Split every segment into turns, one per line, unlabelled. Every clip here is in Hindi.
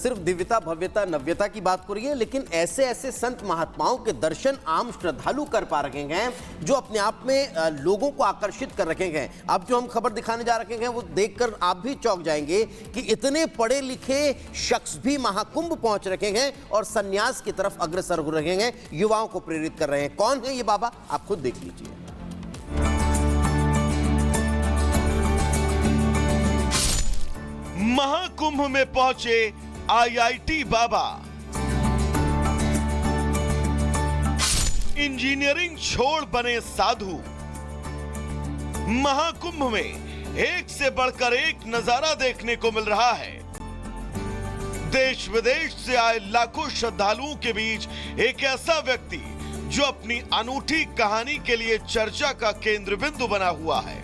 सिर्फ दिव्यता, भव्यता, नव्यता की बात हो रही है, लेकिन ऐसे ऐसे संत महात्माओं के दर्शन आम श्रद्धालु कर पा रहे हैं जो अपने आप में लोगों को आकर्षित कर रखे हैं। अब जो हम खबर दिखाने जा रहे हैं वो देखकर आप भी चौंक जाएंगे कि इतने पढ़े लिखे शख्स भी महाकुंभ पहुंच रखे हैं और संन्यास की तरफ अग्रसर हो रहे हैं, युवाओं को प्रेरित कर रहे हैं। कौन है ये बाबा, आप खुद देख लीजिए।
महाकुंभ में पहुंचे आईआईटी बाबा। इंजीनियरिंग छोड़ बने साधु। महाकुंभ में एक से बढ़कर एक नजारा देखने को मिल रहा है। देश विदेश से आए लाखों श्रद्धालुओं के बीच एक ऐसा व्यक्ति जो अपनी अनूठी कहानी के लिए चर्चा का केंद्र बिंदु बना हुआ है।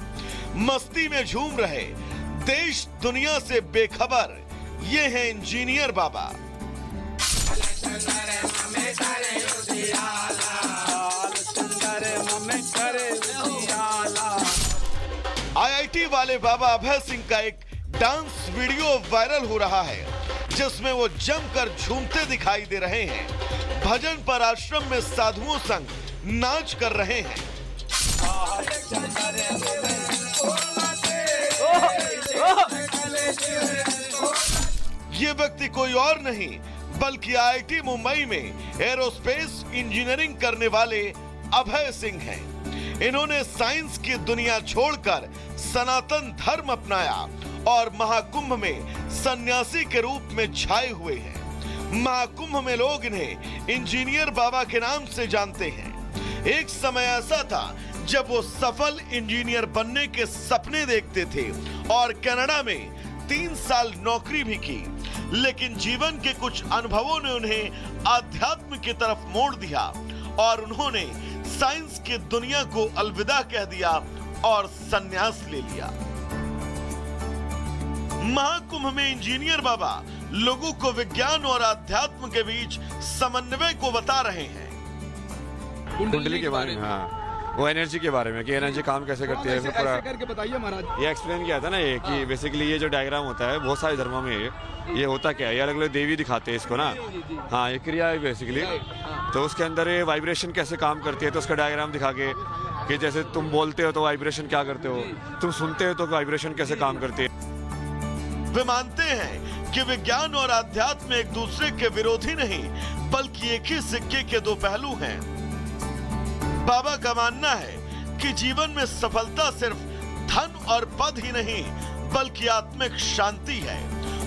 मस्ती में झूम रहे, देश दुनिया से बेखबर, ये है इंजीनियर बाबा। आईआईटी वाले बाबा अभय सिंह का एक डांस वीडियो वायरल हो रहा है जिसमें वो जमकर झूमते दिखाई दे रहे हैं। भजन पर आश्रम में साधुओं संग नाच कर रहे हैं। ये व्यक्ति कोई और नहीं बल्कि आईआईटी मुंबई में एरोस्पेस इंजीनियरिंग करने वाले अभय सिंह हैं। इन्होंने साइंस की दुनिया छोड़कर सनातन धर्म अपनाया और महाकुंभ में सन्यासी के रूप में छाए हुए हैं। महाकुंभ में लोग इन्हें इंजीनियर बाबा के नाम से जानते हैं। एक समय ऐसा था जब वो सफल इंजीनियर बनने के सपने देखते थे और कनाडा में 3 साल नौकरी भी की, लेकिन जीवन के कुछ अनुभवों ने उन्हें आध्यात्म की तरफ मोड़ दिया और उन्होंने साइंस की दुनिया को अलविदा कह दिया और संन्यास ले लिया। महाकुंभ में इंजीनियर बाबा लोगों को विज्ञान और आध्यात्म के बीच समन्वय को बता रहे हैं।
कुंडली के बारे में, हाँ, वो एनर्जी के बारे में कि एनर्जी काम कैसे करती है, पूरा
करके बताइए महाराज।
ये एक्सप्लेन किया था ना ये कि बेसिकली ये जो डायग्राम होता है बहुत सारे धर्मों में ये होता क्या है, ये अलग अलग देवी दिखाते हैं इसको ना। हाँ, ये क्रिया है बेसिकली। तो उसके अंदर ये वाइब्रेशन कैसे काम करती है तो उसका डायग्राम दिखा के कि जैसे तुम बोलते हो तो वाइब्रेशन क्या करते हो, तुम सुनते हो तो वाइब्रेशन कैसे काम करती है।
वे मानते हैं कि विज्ञान और अध्यात्म एक दूसरे के विरोधी नहीं बल्कि एक ही सिक्के के दो पहलू हैं। बाबा का मानना है कि जीवन में सफलता सिर्फ धन और पद ही नहीं बल्कि आत्मिक शांति है।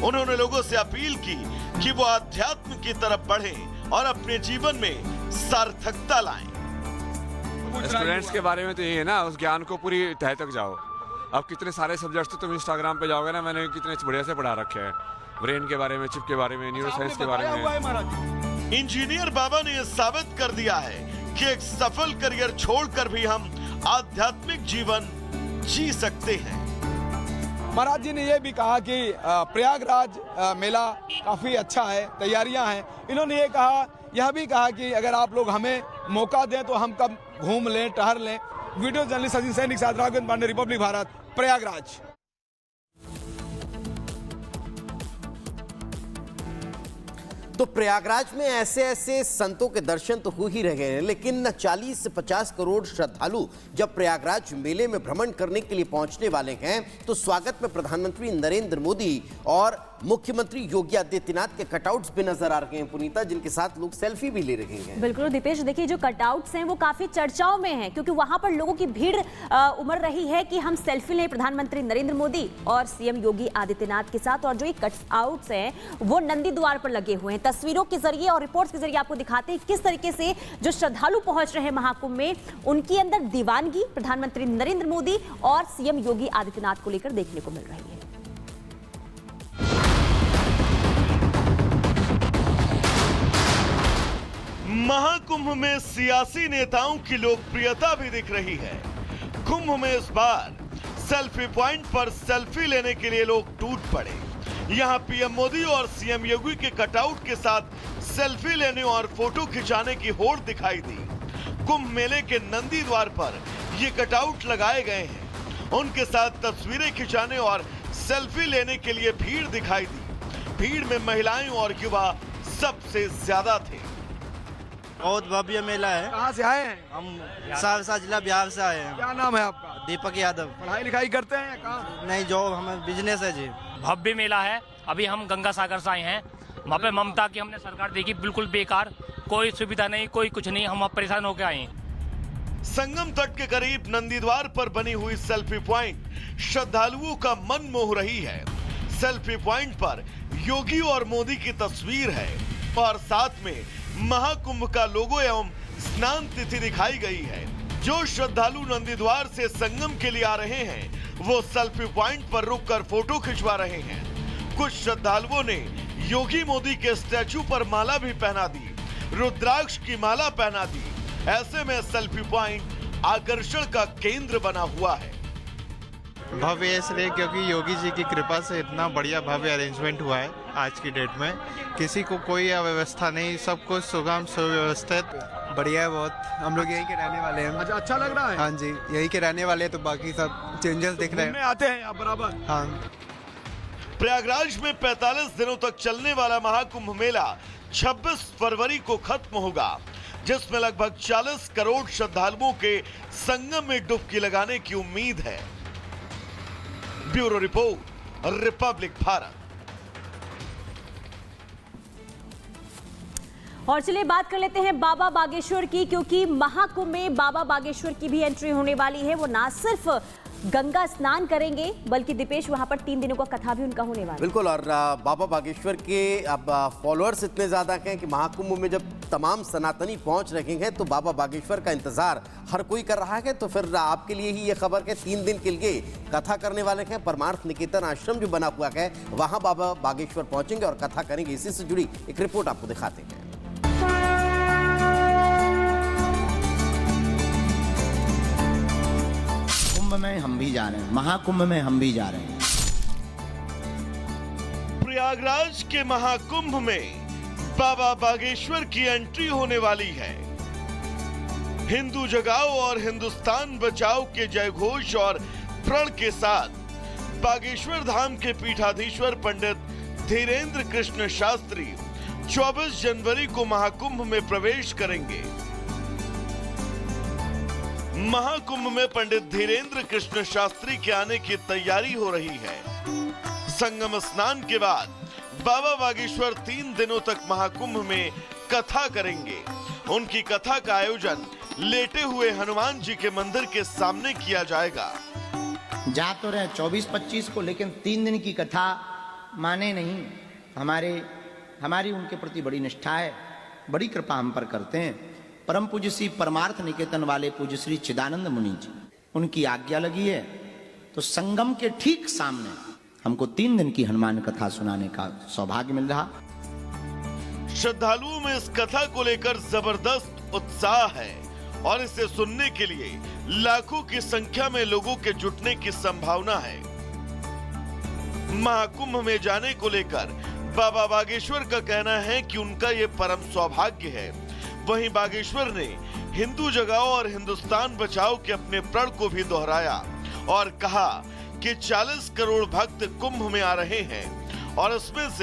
उन्होंने लोगों से अपील की कि वो आध्यात्म की तरफ बढ़ें और अपने जीवन में सार्थकता लाएं।
स्टूडेंट्स के बारे में तो ये है ना, उस ज्ञान को पूरी तह तक जाओ। अब कितने सारे सब्जेक्ट्स तो तुम इंस्टाग्राम पे जाओगे ना, मैंने कितने बढ़िया से पढ़ा रखे हैं, ब्रेन के बारे में, चिप के बारे में, न्यूरोसाइंस के बारे में।
इंजीनियर बाबा ने यह साबित कर दिया है कि एक सफल करियर छोड़कर भी हम आध्यात्मिक जीवन जी सकते हैं।
महाराज जी ने यह भी कहा कि प्रयागराज मेला काफी अच्छा है, तैयारियां हैं। इन्होंने यह भी कहा कि अगर आप लोग हमें मौका दें तो हम कब घूम लें, टहल लें। वीडियो जर्नलिस्ट सचिन सैनिक साथ राघवेंद्र पांडे, रिपब्लिक भारत, प्रयागराज।
तो प्रयागराज में ऐसे ऐसे संतों के दर्शन तो हो ही रहे हैं, लेकिन 40 से 50 करोड़ श्रद्धालु जब प्रयागराज मेले में भ्रमण करने के लिए पहुंचने वाले हैं तो स्वागत में प्रधानमंत्री नरेंद्र मोदी और मुख्यमंत्री योगी आदित्यनाथ के कटआउट्स भी नजर आ रहे हैं पुनीता, जिनके साथ लोग सेल्फी भी ले रहे हैं।
बिल्कुल दीपेश, देखिए जो कटआउट्स हैं वो काफी चर्चाओं में हैं क्योंकि वहां पर लोगों की भीड़ उमड़ रही है कि हम सेल्फी लें प्रधानमंत्री नरेंद्र मोदी और सीएम योगी आदित्यनाथ के साथ। और जो ये कटआउट्स हैं वो नंदी द्वार पर लगे हुए हैं। तस्वीरों के जरिए और रिपोर्ट्स के जरिए आपको दिखाते हैं किस तरीके से जो श्रद्धालु पहुंच रहे हैं महाकुंभ में, उनके अंदर दीवानगी प्रधानमंत्री नरेंद्र मोदी और सीएम योगी आदित्यनाथ को लेकर देखने को मिल रही है।
महाकुंभ में सियासी नेताओं की लोकप्रियता भी दिख रही है। कुंभ में इस बार सेल्फी पॉइंट पर सेल्फी लेने के लिए लोग टूट पड़े। यहां पीएम मोदी और सीएम योगी के कटआउट के साथ सेल्फी लेने और फोटो खिंचाने की होड़ दिखाई दी। कुंभ मेले के नंदी द्वार पर ये कटआउट लगाए गए हैं। उनके साथ तस्वीरें खिंचाने और सेल्फी लेने के लिए भीड़ दिखाई दी। भीड़ में महिलाएं और युवा सबसे ज्यादा थे।
बहुत भव्य मेला है।
कहाँ से आए हैं?
हम सहरसा जिला बिहार से आए हैं।
क्या नाम है आपका?
दीपक यादव।
पढ़ाई लिखाई करते हैं या कहाँ?
नहीं, जॉब, हमें बिजनेस है जी।
भव्य मेला है। अभी हम गंगा सागर से आए हैं। वहाँ पे ममता की हमने सरकार देखी, बिल्कुल बेकार, कोई सुविधा नहीं, कोई कुछ नहीं, हम अब परेशान होकर आए हैं।
संगम तट के करीब नंदीद्वार पर बनी हुई सेल्फी प्वाइंट श्रद्धालुओं का मन मोह रही है। सेल्फी प्वाइंट पर योगी और मोदी की तस्वीर है और साथ में महाकुंभ का लोगो एवं स्नान तिथि दिखाई गई है। जो श्रद्धालु नंदीद्वार से संगम के लिए आ रहे हैं वो सेल्फी प्वाइंट पर रुककर फोटो खिंचवा रहे हैं। कुछ श्रद्धालुओं ने योगी मोदी के स्टैचू पर माला भी पहना दी, रुद्राक्ष की माला पहना दी। ऐसे में सेल्फी प्वाइंट आकर्षण का केंद्र बना हुआ है।
भव्य इसलिए क्योंकि योगी जी की कृपा से इतना बढ़िया भव्य अरेंजमेंट हुआ है। आज की डेट में किसी को कोई अव्यवस्था नहीं, सब कुछ सुगम सुव्यवस्थित, बढ़िया है बहुत। हम लोग यहीं के रहने वाले हैं।
अच्छा लग रहा है?
हाँ जी, यहीं के रहने वाले हैं, तो बाकी सब चेंजेस दिख रहे हैं।
आते हैं आप बराबर?
हाँ।
प्रयागराज में 45 दिनों तक चलने वाला महाकुंभ मेला 26 फरवरी को खत्म होगा, जिसमें लगभग 40 करोड़ श्रद्धालुओं के संगम में डुबकी लगाने की उम्मीद है। Bureau report, Republic Bharat.
और चलिए बात कर लेते हैं बाबा बागेश्वर की, क्योंकि महाकुंभ में बाबा बागेश्वर की भी एंट्री होने वाली है। वो ना सिर्फ गंगा स्नान करेंगे बल्कि दीपेश वहां पर 3 दिनों का कथा भी उनका होने वाला है।
बिल्कुल। और बाबा बागेश्वर के अब फॉलोअर्स इतने ज़्यादा हैं कि महाकुंभ में जब तमाम सनातनी पहुंच रहे हैं तो बाबा बागेश्वर का इंतजार हर कोई कर रहा है। तो फिर आपके लिए ही ये खबर के 3 दिन के लिए कथा करने वाले हैं। परमार्थ निकेतन आश्रम जो बना हुआ है वहाँ बाबा बागेश्वर पहुँचेंगे और कथा करेंगे। इसी से जुड़ी एक रिपोर्ट आपको दिखाते हैं।
में हम भी जा रहे हैं, महाकुंभ में हम भी जा रहे हैं।
प्रयागराज के महाकुंभ में बाबा बागेश्वर की एंट्री होने वाली है। हिंदू जगाओ और हिंदुस्तान बचाओ के जयघोष और प्रण के साथ बागेश्वर धाम के पीठाधीश्वर पंडित धीरेन्द्र कृष्ण शास्त्री 24 जनवरी को महाकुंभ में प्रवेश करेंगे। महाकुंभ में पंडित धीरेन्द्र कृष्ण शास्त्री के आने की तैयारी हो रही है। संगम स्नान के बाद बाबा बागेश्वर 3 दिनों तक महाकुंभ में कथा करेंगे। उनकी कथा का आयोजन लेटे हुए हनुमान जी के मंदिर के सामने किया जाएगा।
जा तो रहे 24-25 को, लेकिन 3 दिन की कथा माने नहीं। हमारी उनके प्रति बड़ी निष्ठा है, बड़ी कृपा हम पर करते हैं। परम पूज्य श्री परमार्थ निकेतन वाले पूज्य श्री चिदानंद मुनि जी, उनकी आज्ञा लगी है तो संगम के ठीक सामने हमको 3 दिन की हनुमान कथा सुनाने का सौभाग्य मिल रहा।
श्रद्धालुओं में इस कथा को लेकर जबरदस्त उत्साह है और इसे सुनने के लिए लाखों की संख्या में लोगों के जुटने की संभावना है। महाकुंभ में जाने को लेकर बाबा बागेश्वर का कहना है कि उनका ये परम सौभाग्य है। वहीं बागेश्वर ने हिंदू जगाओ और हिंदुस्तान बचाओ के अपने प्रण को भी दोहराया और कहा कि 40 करोड़ भक्त कुंभ में आ रहे हैं और इसमें से